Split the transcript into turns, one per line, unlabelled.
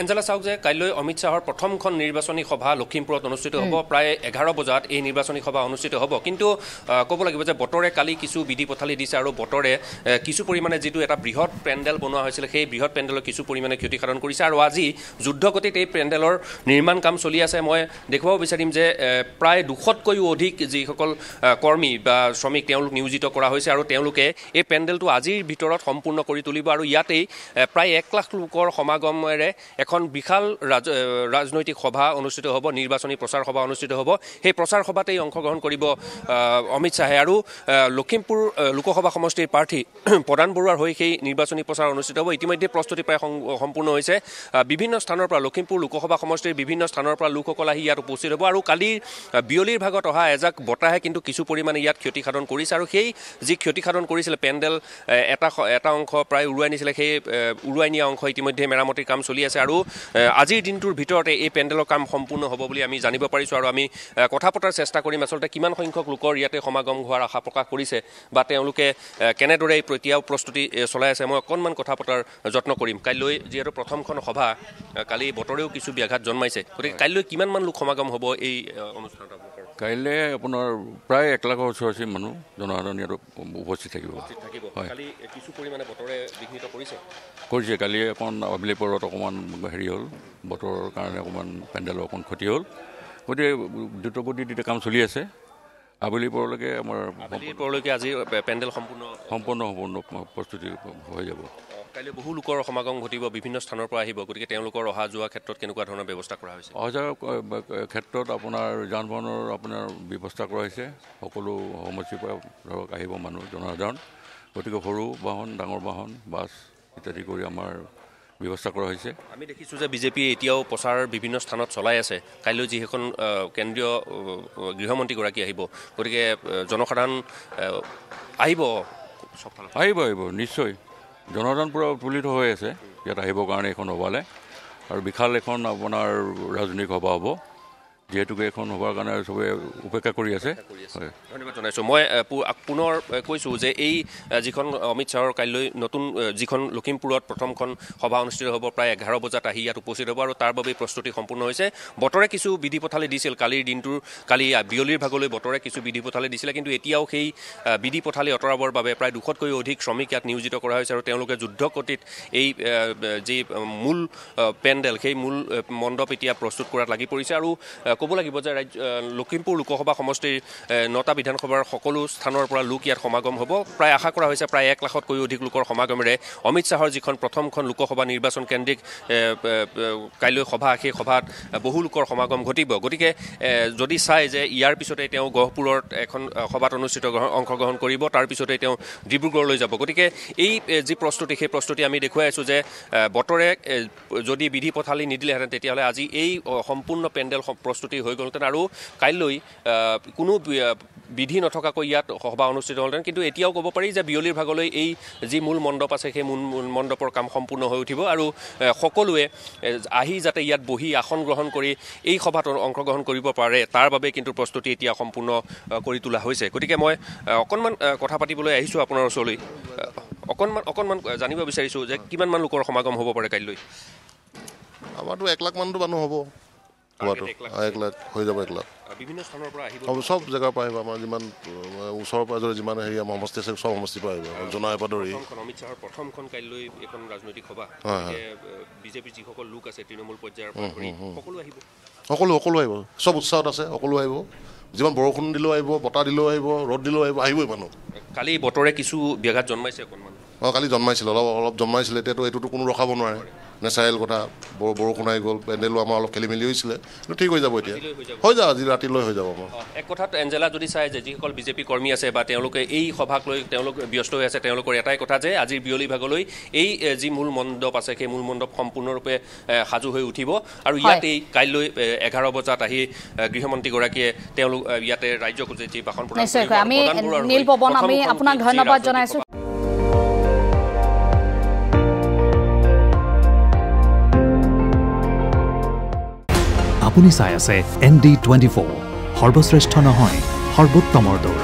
Angela চাওক যে কাইলৈ অমিত শ্বাহৰ প্ৰথমখন নিৰ্বাচনী সভা লখিমপুৰত অনুষ্ঠিত হ'ব প্ৰায় 11 বজাত এই নিৰ্বাচনী সভা অনুষ্ঠিত হ'ব কিন্তু ক'ব লাগিব যে বতৰে কালি কিছু বিধি পথালি দিছে আৰু বতৰে কিছু পৰিমাণে যেটো এটা বৃহৎ পেণ্ডেল বনোৱা হৈছিল সেই বৃহৎ পেণ্ডেলৰ কিছু পৰিমাণে ক্ষতিসাধন কৰিছে আৰু আজি যুদ্ধগতিত এই পেণ্ডেলৰ নিৰ্মাণ কাম চলি আছে মই দেখুৱাব বিচাৰিম যে প্ৰায় 200তকৈও অধিক যিসকল কৰ্মী বা শ্ৰমিক তেওঁলোক নিয়োজিত কৰা হৈছে আৰু তেওঁলোকে এই পেণ্ডেলটো আজিৰ ভিতৰত সম্পূৰ্ণ কৰি তুলিব আৰু ইয়াতেই প্ৰায় 1 লাখ লোকৰ সমাগমেৰে এখন বিশাল ৰাজনৈতিক সভা অনুষ্ঠিত হ'ব নিৰ্বাচনী প্ৰচাৰ সভা অনুষ্ঠিত হ'ব সেই প্ৰচাৰ সভাতেই অংশগ্ৰহণ কৰিব অমিত শ্বাহে আৰু লখিমপুৰ লোকসভা সমষ্টিৰ প্ৰাৰ্থী প্ৰধান বৰুৱাৰ হৈ সেই নিৰ্বাচনী প্ৰচাৰ অনুষ্ঠিত হ'ব ইতিমধ্যে প্ৰস্তুতি প্ৰায় সম্পূৰ্ণ হৈছে বিভিন্ন স্থানৰ পৰা লখিমপুৰ লোকসভা সমষ্টিৰ বিভিন্ন স্থানৰ পৰা লোকসকল আহি ইয়াত উপস্থিত হ'ব আৰু কালি বিয়লিৰ ভাগত অহা এজাক বতাহে কিন্তু কিছু পৰিমাণে ইয়াত ক্ষতিসাধন কৰিছে আৰু সেই যি ক্ষতিসাধন কৰিছিল পেণ্ডেল এটা অংশ প্ৰায় উৰুৱাই নিছিলে সেই উৰুৱাই নিয়া অংশ ইতিমধ্যে মেৰামতিৰ কাম চলি আছে আৰু আজিৰ দিনটোৰ ভিতৰতে এই পেণ্ডেলৰ কাম সম্পূৰ্ণ হ'ব বুলি আমি জানিব পাৰিছো আৰু আমি কথা পতাৰ চেষ্টা কৰিম আসলতে কিমান সংখ্যক লোকৰ ইয়াতে সমাগম হোৱাৰ আশা প্ৰকাশ কৰিছে বা তেওঁলোকে কেনেদৰে এতিয়াও প্ৰস্তুতি চলাই আছে মই অকণমান কথা পতাৰ যত্ন কৰিম কাইলৈ যিহেতু প্ৰথমখন সভা কালি বতৰেও কিছু ব্যাঘাত জন্মাইছে গতিকে কাইলৈ কিমানমান লোক সমাগম হ'ব এই অনুষ্ঠানত
কাইলৈ আপোনাৰ প্ৰায় 1 লাখৰ ওচৰ মানুহ জনসাধাৰণ ইয়াত উপস্থিত থাকিব
কালি কিছু পৰিমাণে বতৰে বিঘ্নিত
কৰিছে কালি অকণ আবেলি পৰত অকণমান হেৰি হ'ল বতৰৰ কাৰণে অকণমান পেণ্ডেলৰ অকণ ক্ষতি হ'ল গতিকে দ্ৰুতগতিত কাম চলি আছে আবেলি পৰলৈকে আমাৰ
আজি পেণ্ডেল সম্পূৰ্ণ
প্ৰস্তুতি হৈ যাব
কাইলৈ বহু লোকৰ সমাগম ঘটিব বিভিন্ন স্থানৰ পৰা আহিব গতিকে তেওঁলোকৰ অহা যোৱা ক্ষেত্ৰত কেনেকুৱা ধৰণৰ ব্যৱস্থা কৰা হৈছে
অহা যোৱাৰ ক্ষেত্ৰত আপোনাৰ যান বাহনৰ আপোনাৰ ব্যৱস্থা কৰা হৈছে সকলো সমষ্টিৰ পৰা ধৰক আহিব মানুহ জনসাধাৰণ গতিকে সৰু বাহন ডাঙৰ বাহন বাছ ইত্যাদি কৰি আমাৰ ব্যৱস্থা কৰা হৈছে
আমি দেখিছোঁ যে বিজেপি এতিয়াও প্ৰচাৰ বিভিন্ন স্থানত চলাই আছে কাইলৈ যিখন কেন্দ্ৰীয় গৃহমন্ত্ৰীগৰাকী আহিব গতিকে জনসাধাৰণ
আহিব নিশ্চয় জনসাধাৰণ পূৰা উৎফুল্লিত হৈ আছে ইয়াত আহিবৰ কাৰণে এখন সভালৈ আৰু বিশাল এখন আপোনাৰ ৰাজনৈতিক সভা হ'ব যিহেতুকে এখন সভাৰ কাৰণে চবে উপেক্ষা কৰি আছে
ধন্যবাদ জনাইছোঁ মই পুনৰ কৈছোঁ যে এই যিখন অমিত শ্বাহৰ কাইলৈ নতুন যিখন লখিমপুৰত প্ৰথমখন সভা অনুষ্ঠিত হ'ব প্ৰায় 11 বজাত আহি ইয়াত উপস্থিত হ'ব আৰু তাৰ বাবে প্ৰস্তুতি সম্পূৰ্ণ হৈছে বতৰে কিছু বিধি পথালি দিছিল কালি বিয়লিৰ ভাগলৈ বতৰে কিছু বিধি পথালি দিছিলে কিন্তু এতিয়াও সেই বিধি পথালি আঁতৰাবৰ বাবে প্ৰায় 200তকৈও অধিক শ্ৰমিক ইয়াত নিয়োজিত কৰা হৈছে আৰু তেওঁলোকে যুদ্ধগতিত এই যি মূল পেণ্ডেল সেই মূল মণ্ডপ এতিয়া প্ৰস্তুত কৰাত লাগি পৰিছে আৰু ক'ব লাগিব যে লখিমপুৰ লোকসভা সমষ্টিৰ 9টা বিধানসভাৰ সকলো স্থানৰ পৰা লোক ইয়াত সমাগম হ'ব প্ৰায় আশা কৰা হৈছে প্ৰায় 1 লাখতকৈও অধিক লোকৰ সমাগমেৰে অমিত শ্বাহৰ যিখন প্ৰথমখন লোকসভা নিৰ্বাচন কেন্দ্ৰিক কাইলৈ সভা সেই সভাত বহু লোকৰ সমাগম ঘটিব গতিকে যদি চাই যে ইয়াৰ পিছতে তেওঁ গহপুৰত এখন সভাত অংশগ্ৰহণ কৰিব তাৰ পিছতে তেওঁ ডিব্ৰুগড়লৈ যাব গতিকে এই যি প্ৰস্তুতি সেই প্ৰস্তুতি আমি দেখুৱাই আছোঁ যে বতৰে যদি বিধি পথালি নিদিলেহেঁতেন তেতিয়াহ'লে আজি এই সম্পূৰ্ণ পেণ্ডেল প্ৰস্তুতি হৈ গ'লহেঁতেন আৰু কাইলৈ কোনো বিধি নথকাকৈ ইয়াত সভা অনুষ্ঠিত হ'লহেঁতেন কিন্তু এতিয়াও ক'ব পাৰি যে বিয়লিৰ ভাগলৈ এই যি মূল মণ্ডপ আছে সেই মূল মণ্ডপৰ কাম সম্পূৰ্ণ হৈ উঠিব আৰু সকলোৱে আহি যাতে ইয়াত বহি আসন গ্ৰহণ কৰি এই সভাত অংশগ্ৰহণ কৰিব পাৰে তাৰ বাবে কিন্তু প্ৰস্তুতি এতিয়া সম্পূৰ্ণ কৰি তোলা হৈছে গতিকে মই অকণমান কথা পাতিবলৈ আহিছোঁ আপোনাৰ ওচৰলৈ অকণমান জানিব বিচাৰিছোঁ যে কিমানমান লোকৰ সমাগম হ'ব পাৰে কাইলৈ
আমাৰতো 1 লাখ মানটো মানুহ হ'ব 1 লাখ হৈ যাব 1 লাখ
বিভিন্ন স্থানৰ পৰা আহিব
সব জেগাৰ পৰা আহিব আমাৰ যিমান ওচৰৰ পাজৰৰ যিমান হেৰি আমাৰ সমষ্টি আছে চব সমষ্টিৰ পৰা আহিব জনাই পাদৰি
অমিত শ্বাহৰ প্ৰথমখন কাইলৈ এখন ৰাজনৈতিক সভা বিজেপিৰ যিসকল লোক আছে তৃণমূল পৰ্যায়ৰ পৰা
সকলো আহিব চব উৎসাহত আছে সকলো আহিব যিমান বৰষুণ দিলেও আহিব বতাহ দিলেও আহিব ৰ'দ দিলেও আহিবই মানুহ
কালি বতৰে কিছু ব্যাঘাত জন্মাইছে অকণমান
কালি জন্মাইছিল অলপ জন্মাইছিলে এতিয়াতো এইটোতো কোনো ৰখাব নোৱাৰে নেচাৰেল কথা বৰষুণ আহি গ'ল পেণ্ডেলো আমাৰ অলপ খেলি মেলি হৈছিলে কিন্তু ঠিক হৈ যাব এতিয়া হৈ যাব আজি ৰাতিলৈ হৈ যাব আমাৰ
এক কথাত এঞ্জেলা যদি চাই যে যিসকল বিজেপি কৰ্মী আছে বা তেওঁলোকে এই সভাক লৈ তেওঁলোক ব্যস্ত হৈ আছে তেওঁলোকৰ এটাই কথা যে আজিৰ বিয়লি ভাগলৈ এই যি মূল মণ্ডপ আছে সেই মূল মণ্ডপ সম্পূৰ্ণৰূপে সাজু হৈ উঠিব আৰু ইয়াতেই কাইলৈ 11 বজাত আহি গৃহমন্ত্ৰীগৰাকীয়ে তেওঁলোক ইয়াতে ৰাজ্যক যি ভাষণ প্ৰদান
আমি আপোনাক ধন্যবাদ জনাইছোঁ
আপুনি চাই আছে ND24 সৰ্বশ্ৰেষ্ঠ নহয় সৰ্বোত্তমৰ দৌৰ